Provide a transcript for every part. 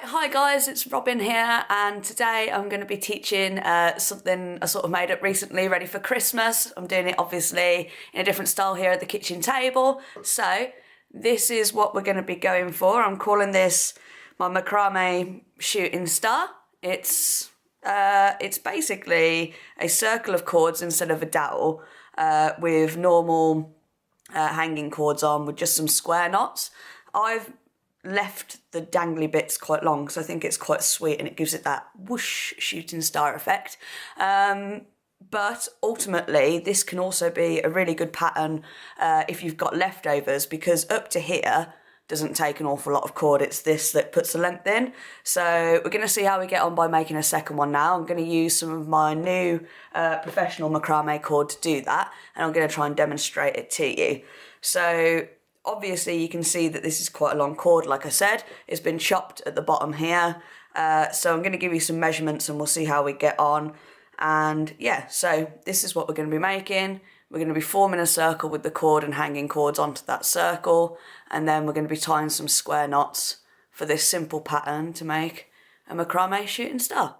Hi guys, it's Robyn here, and today I'm going to be teaching something I sort of made up recently, ready for Christmas. I'm doing it obviously in a different style here at the kitchen table. So this is what we're going to be going for. I'm calling this my Macrame shooting star. It's basically a circle of cords instead of a dowel with normal hanging cords on with just some square knots. I've left the dangly bits quite long because I think it's quite sweet and it gives it that whoosh shooting star effect. But ultimately this can also be a really good pattern if you've got leftovers, because up to here doesn't take an awful lot of cord. It's this that puts the length in. So we're going to see how we get on by making a second one now. I'm going to use some of my new professional macrame cord to do that, and I'm going to try and demonstrate it to you. So obviously you can see that this is quite a long cord. Like I said, it's been chopped at the bottom here. So I'm going to give you some measurements and we'll see how we get on. And yeah, so this is what we're going to be making. We're going to be forming a circle with the cord and hanging cords onto that circle. And then we're going to be tying some square knots for this simple pattern to make a macrame shooting star.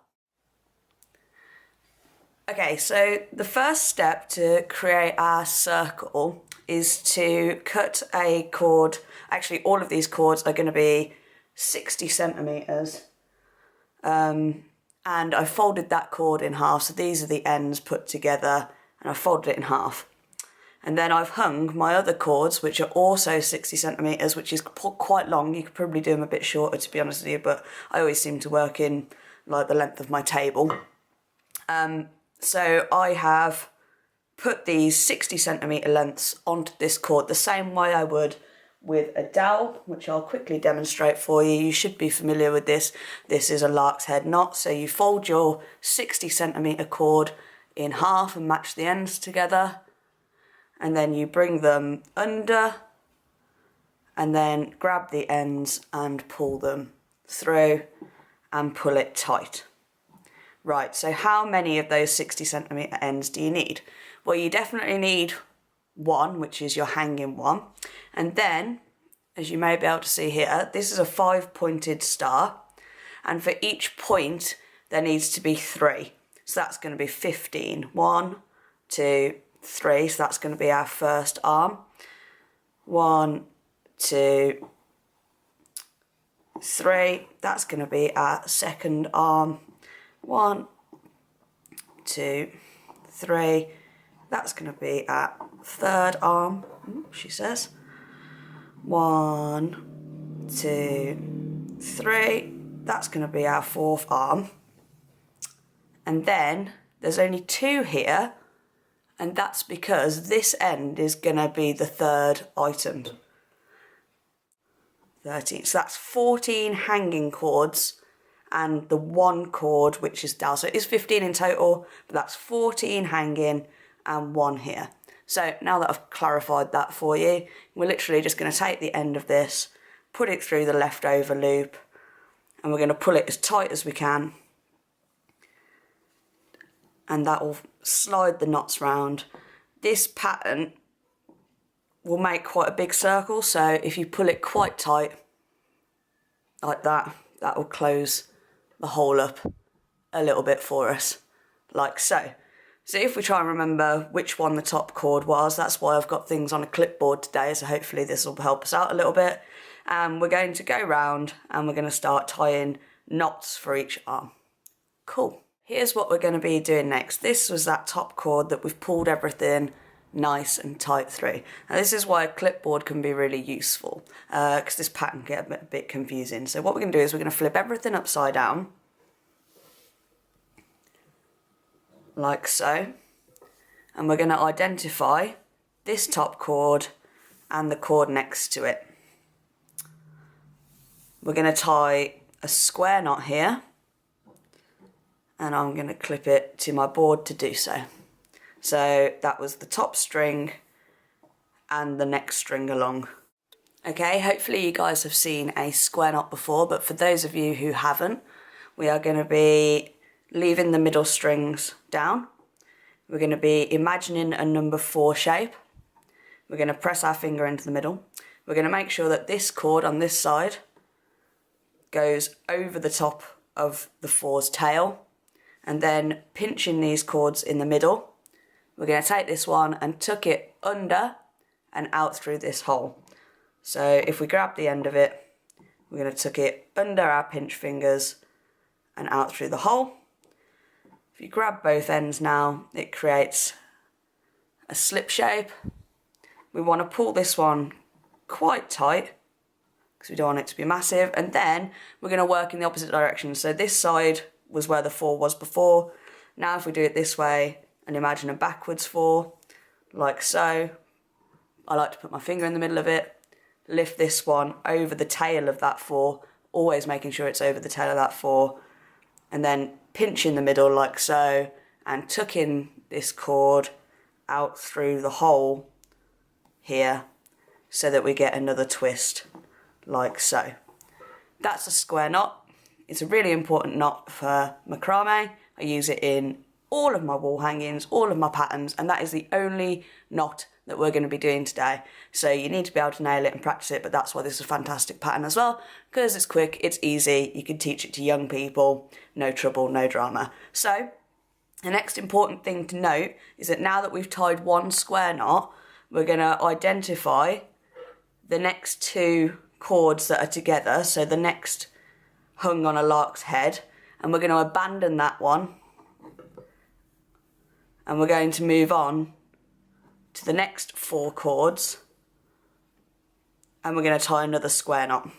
Okay, so the first step to create our circle is to cut a cord. Actually, all of these cords are going to be 60 centimetres. And I folded that cord in half, so these are the ends put together, and I folded it in half. And then I've hung my other cords, which are also 60 centimetres, which is quite long. You could probably do them a bit shorter, to be honest with you, but I always seem to work in like the length of my table. So I have put these 60 centimetre lengths onto this cord the same way I would with a dowel, which I'll quickly demonstrate for you. You should be familiar with this. This is a lark's head knot. So you fold your 60 centimetre cord in half and match the ends together, and then you bring them under and then grab the ends and pull them through and pull it tight. Right, so how many of those 60 centimetre ends do you need? Well, you definitely need one, which is your hanging one. And then, as you may be able to see here, this is a 5-pointed star. And for each point, there needs to be 3. So that's going to be 15. 1, 2, 3. So that's going to be our first arm. 1, 2, 3. That's going to be our second arm. 1, 2, 3. That's going to be our third arm, she says. 1, 2, 3. That's going to be our fourth arm. And then there's only 2 here, and that's because this end is going to be the third item. 13. So that's 14 hanging cords and the 1 cord, which is dowel. So it is 15 in total, but that's 14 hanging and 1 here. So now that I've clarified that for you, we're literally just going to take the end of this, put it through the leftover loop, and we're going to pull it as tight as we can, and that will slide the knots round. This pattern will make quite a big circle, so if you pull it quite tight like that, that will close the hole up a little bit for us, like so. So if we try and remember which one the top cord was, that's why I've got things on a clipboard today, so hopefully this will help us out a little bit. And we're going to go round and we're going to start tying knots for each arm. Cool. Here's what we're going to be doing next. This was that top cord that we've pulled everything nice and tight through. Now this is why a clipboard can be really useful, because this pattern can get a bit confusing. So what we're going to do is we're going to flip everything upside down, like so, and we're going to identify this top cord and the cord next to it. We're going to tie a square knot here, and I'm going to clip it to my board to do so. So that was the top string and the next string along. Okay, hopefully you guys have seen a square knot before, but for those of you who haven't, we are going to be leaving the middle strings down. We're going to be imagining a number 4 shape. We're going to press our finger into the middle. We're going to make sure that this cord on this side goes over the top of the 4's tail, and then pinching these cords in the middle, we're going to take this one and tuck it under and out through this hole. So if we grab the end of it, we're going to tuck it under our pinch fingers and out through the hole. If you grab both ends now, it creates a slip shape. We want to pull this one quite tight because we don't want it to be massive, and then we're going to work in the opposite direction. So this side was where the 4 was before. Now if we do it this way and imagine a backwards 4, like so, I like to put my finger in the middle of it, lift this one over the tail of that 4, always making sure it's over the tail of that 4, and then pinch in the middle like so, and tuck in this cord out through the hole here so that we get another twist like so. That's a square knot. It's a really important knot for macrame. I use it in all of my wall hangings, all of my patterns, and that is the only knot that we're going to be doing today. So you need to be able to nail it and practice it, but that's why this is a fantastic pattern as well, because it's quick, it's easy, you can teach it to young people, no trouble, no drama. So the next important thing to note is that now that we've tied one square knot, we're going to identify the next 2 cords that are together, so the next hung on a lark's head, and we're going to abandon that one, and we're going to move on to the next 4 cords, and we're going to tie another square knot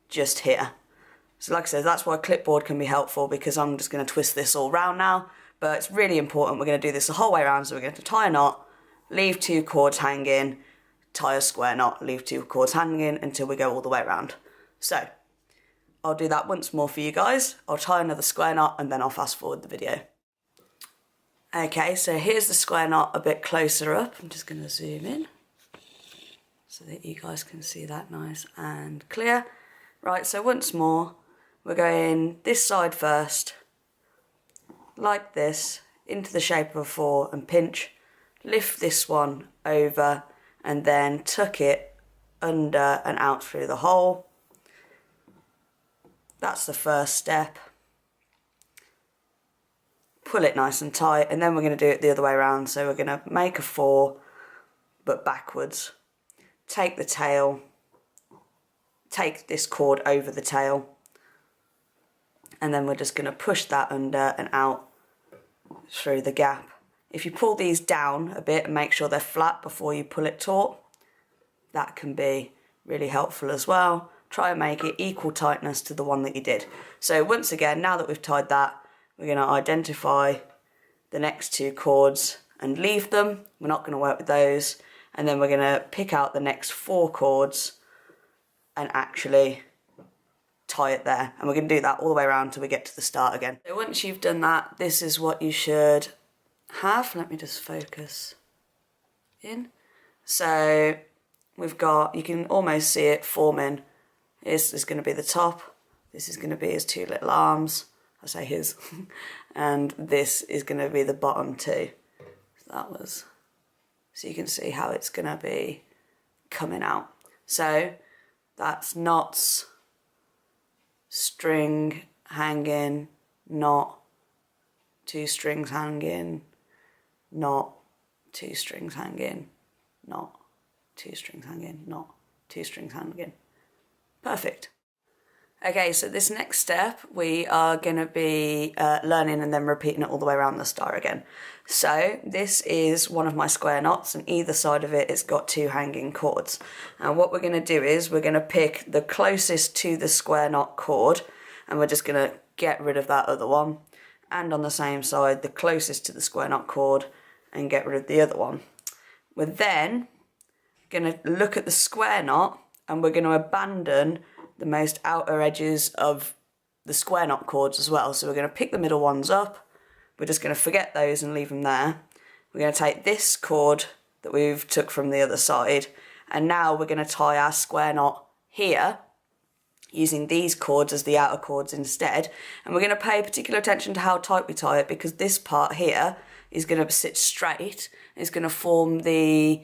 just here. So like I said, that's why a clipboard can be helpful, because I'm just going to twist this all round now, but it's really important. We're going to do this the whole way around. So we're going to tie a knot, leave 2 cords hanging, tie a square knot, leave 2 cords hanging until we go all the way around. So I'll do that once more for you guys. I'll tie another square knot and then I'll fast forward the video. Okay, so here's the square knot a bit closer up. I'm just going to zoom in so that you guys can see that nice and clear. Right, so once more, we're going this side first, like this, into the shape of a 4 and pinch, lift this one over and then tuck it under and out through the hole. That's the first step. Pull it nice and tight, and then we're going to do it the other way around. So we're going to make a 4 but backwards, take the tail, take this cord over the tail, and then we're just going to push that under and out through the gap. If you pull these down a bit and make sure they're flat before you pull it taut, that can be really helpful as well. Try and make it equal tightness to the one that you did. So once again, now that we've tied that, we're going to identify the next 2 cords and leave them. We're not going to work with those. And then we're going to pick out the next 4 cords and actually tie it there. And we're going to do that all the way around till we get to the start again. So once you've done that, this is what you should have. Let me just focus in. So we've got, you can almost see it forming. This is going to be the top. This is going to be his 2 little arms. I say his. And this is going to be the bottom 2. So you can see how it's going to be coming out. So that's knots, string hanging, knot, 2 strings hanging, knot, 2 strings hanging, knot, 2 strings hanging, knot, 2 strings hanging. Perfect. Okay, so this next step we are going to be learning and then repeating it all the way around the star again. So this is one of my square knots, and either side of it it's got 2 hanging cords. And what we're going to do is we're going to pick the closest to the square knot cord, and we're just going to get rid of that other one. And on the same side, the closest to the square knot cord, and get rid of the other one. We're then going to look at the square knot, and we're going to abandon the most outer edges of the square knot cords as well. So we're going to pick the middle ones up. We're just going to forget those and leave them there. We're going to take this cord that we've took from the other side, and now we're going to tie our square knot here using these cords as the outer cords instead. And we're going to pay particular attention to how tight we tie it, because this part here is going to sit straight. It's going to form the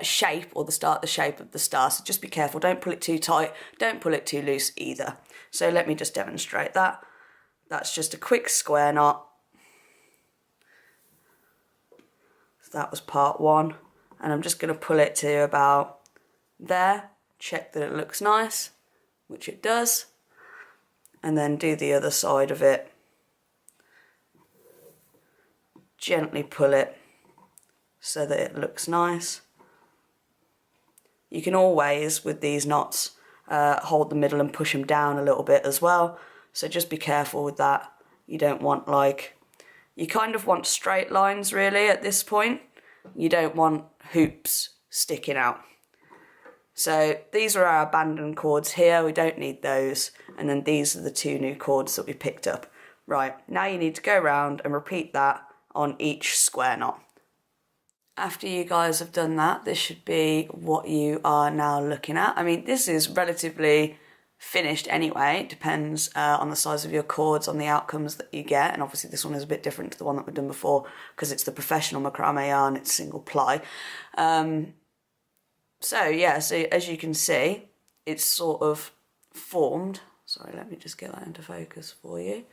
shape, or the shape of the star. So just be careful, don't pull it too tight, don't pull it too loose either. So let me just demonstrate that. That's just a quick square knot. So that was part one, and I'm just going to pull it to about there, check that it looks nice, which it does, and then do the other side of it. Gently pull it so that it looks nice. You can always, with these knots, hold the middle and push them down a little bit as well. So just be careful with that. You don't want you kind of want straight lines really at this point. You don't want hoops sticking out. So these are our abandoned chords here. We don't need those. And then these are the two new chords that we picked up. Right, now you need to go around and repeat that on each square knot. After you guys have done that, this should be what you are now looking at. I mean, this is relatively finished anyway. It depends on the size of your chords, on the outcomes that you get. And obviously this one is a bit different to the one that we've done before because it's the professional macrame yarn, it's single ply. So yeah, so as you can see, it's sort of formed. Sorry, let me just get that into focus for you.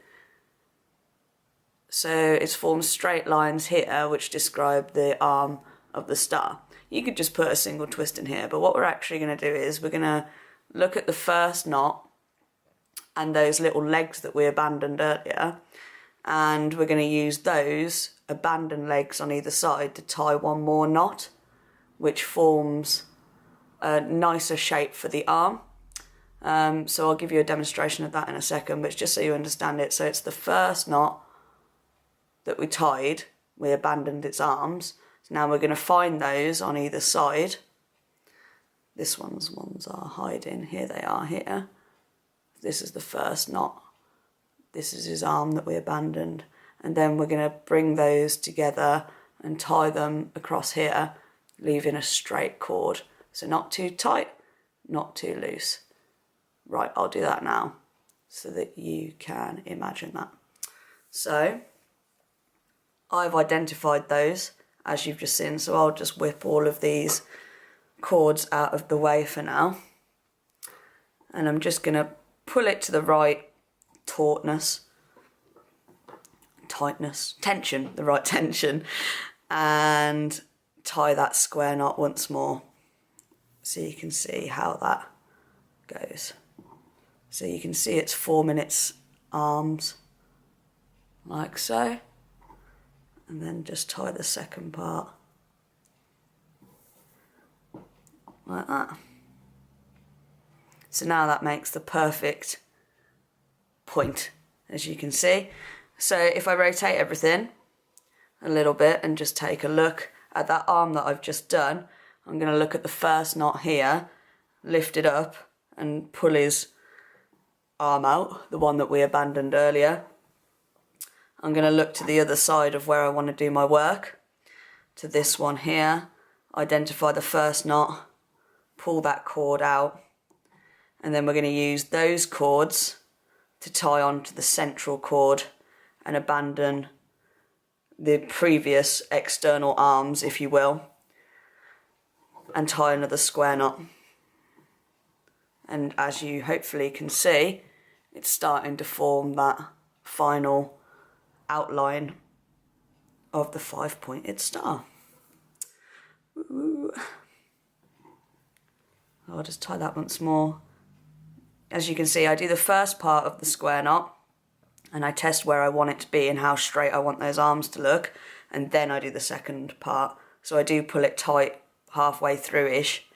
So it's formed straight lines here, which describe the arm of the star. You could just put a single twist in here, but what we're actually going to do is we're going to look at the first knot and those little legs that we abandoned earlier, and we're going to use those abandoned legs on either side to tie one more knot, which forms a nicer shape for the arm. So I'll give you a demonstration of that in a second, but it's just so you understand it. So it's the first knot that we tied, we abandoned its arms. So now we're going to find those on either side. This one's ones are hiding. Here they are here. This is the first knot. This is his arm that we abandoned. And then we're going to bring those together and tie them across here, leaving a straight cord. So not too tight, not too loose. Right, I'll do that now so that you can imagine that. So I've identified those as you've just seen, so I'll just whip all of these chords out of the way for now. And I'm just going to pull it to the right tightness, the right tension, and tie that square knot once more so you can see how that goes. So you can see it's forming its arms like so. And then just tie the second part like that. So now that makes the perfect point, as you can see. So if I rotate everything a little bit and just take a look at that arm that I've just done, I'm going to look at the first knot here, lift it up and pull his arm out, the one that we abandoned earlier. I'm going to look to the other side of where I want to do my work, to this one here, identify the first knot, pull that cord out, and then we're going to use those cords to tie onto the central cord and abandon the previous external arms, if you will, and tie another square knot. And as you hopefully can see, it's starting to form that final outline of the 5-pointed star. Ooh. I'll just tie that once more. As you can see, I do the first part of the square knot and I test where I want it to be and how straight I want those arms to look, and then I do the second part. So I do pull it tight halfway through-ish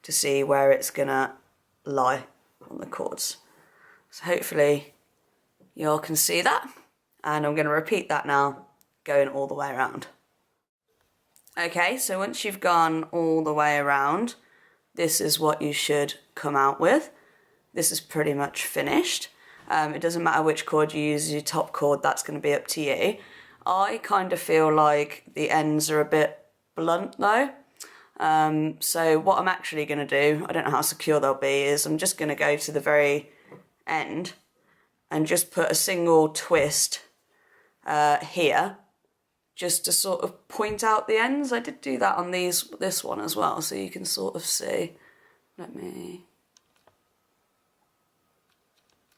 to see where it's gonna lie on the chords. So hopefully you all can see that. And I'm going to repeat that now, going all the way around. Okay, so once you've gone all the way around, this is what you should come out with. This is pretty much finished. It doesn't matter which chord you use as your top chord, that's going to be up to you. I kind of feel like the ends are a bit blunt though. So what I'm actually going to do, I don't know how secure they'll be, is I'm just going to go to the very end and just put a single twist here, just to sort of point out the ends. I did do that on this one as well, so you can sort of see.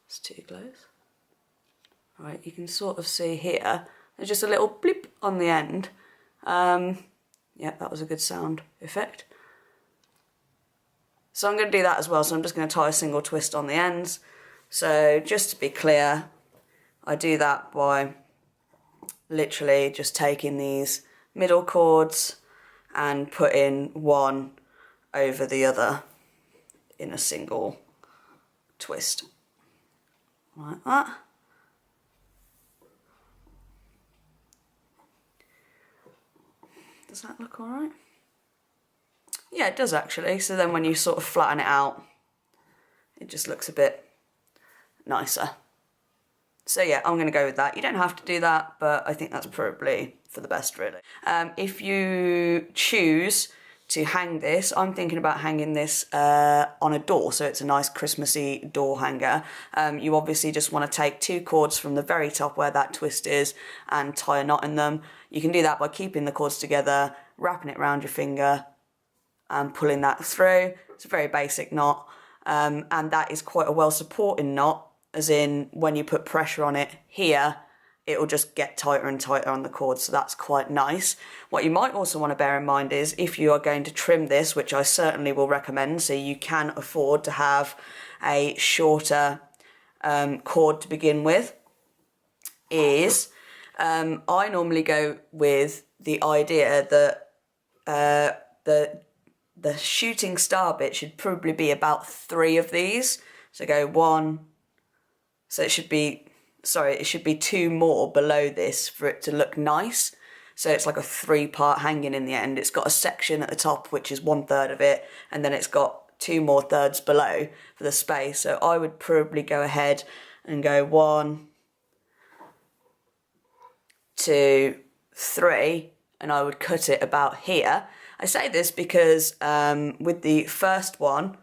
It's too close. Right, you can sort of see here, there's just a little blip on the end. Yeah, that was a good sound effect. So I'm going to do that as well, so I'm just going to tie a single twist on the ends. So just to be clear, I do that by literally just taking these middle chords and putting one over the other in a single twist, like that. Does that look all right? Yeah, it does actually. So then when you sort of flatten it out, it just looks a bit nicer. So yeah, I'm going to go with that. You don't have to do that, but I think that's probably for the best, really. If you choose to hang this, I'm thinking about hanging this on a door, so it's a nice Christmassy door hanger. You obviously just want to take 2 cords from the very top where that twist is and tie a knot in them. You can do that by keeping the cords together, wrapping it around your finger and pulling that through. It's a very basic knot, and that is quite a well supporting knot, as in when you put pressure on it here, it will just get tighter and tighter on the cord, so that's quite nice. What you might also want to bear in mind is if you are going to trim this, which I certainly will recommend, so you can afford to have a shorter cord to begin with, is I normally go with the idea that the shooting star bit should probably be about 3 of these. So go 1, so it should be 2 more below this for it to look nice. So it's like a 3-part hanging in the end. It's got a section at the top, which is 1/3 of it, and then it's got 2 more thirds below for the space. So I would probably go ahead and go 1, 2, 3, and I would cut it about here. I say this because with the first one,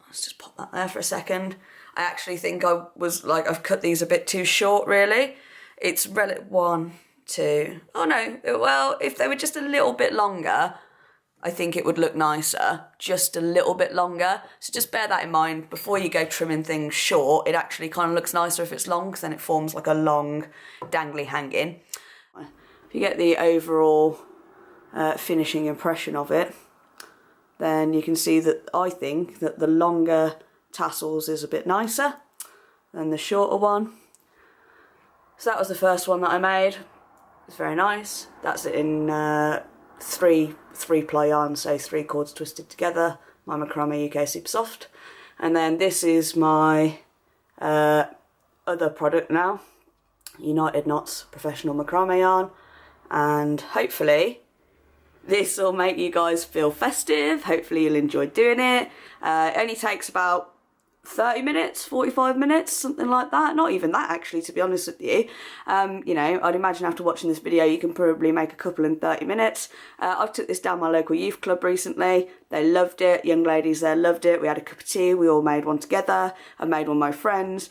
let's just pop that there for a second. I actually think I've cut these a bit too short, really. It's 1, 2, oh no, well, if they were just a little bit longer, I think it would look nicer, just a little bit longer. So just bear that in mind before you go trimming things short. It actually kind of looks nicer if it's long, because then it forms like a long dangly hanging. If you get the overall finishing impression of it, then you can see that I think that the longer tassels is a bit nicer than the shorter one. So that was the first one that I made. It's very nice. That's it in 3-ply yarn, so 3 cords twisted together. My Macrame UK Super Soft. And then this is my other product now, UnitedKnots Professional Macrame yarn, and hopefully this will make you guys feel festive. Hopefully you'll enjoy doing it. It only takes about 30 minutes, 45 minutes, something like that. Not even that, actually, to be honest with you. You know, I'd imagine after watching this video you can probably make a couple in 30 minutes. I've took this down my local youth club recently. They loved it. Young ladies there loved it. We had a cup of tea. We all made one together. I made one with my friends.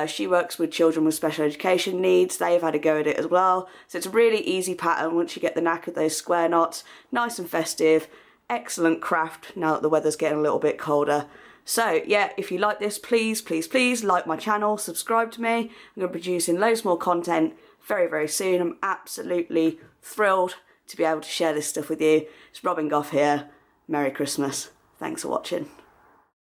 She works with children with special education needs. They've had a go at it as well. So it's a really easy pattern once you get the knack of those square knots. Nice and festive. Excellent craft now that the weather's getting a little bit colder. So yeah, if you like this, please, please, please like my channel, subscribe to me. I'm going to be producing loads more content very, very soon. I'm absolutely thrilled to be able to share this stuff with you. It's Robyn Gough here. Merry Christmas. Thanks for watching.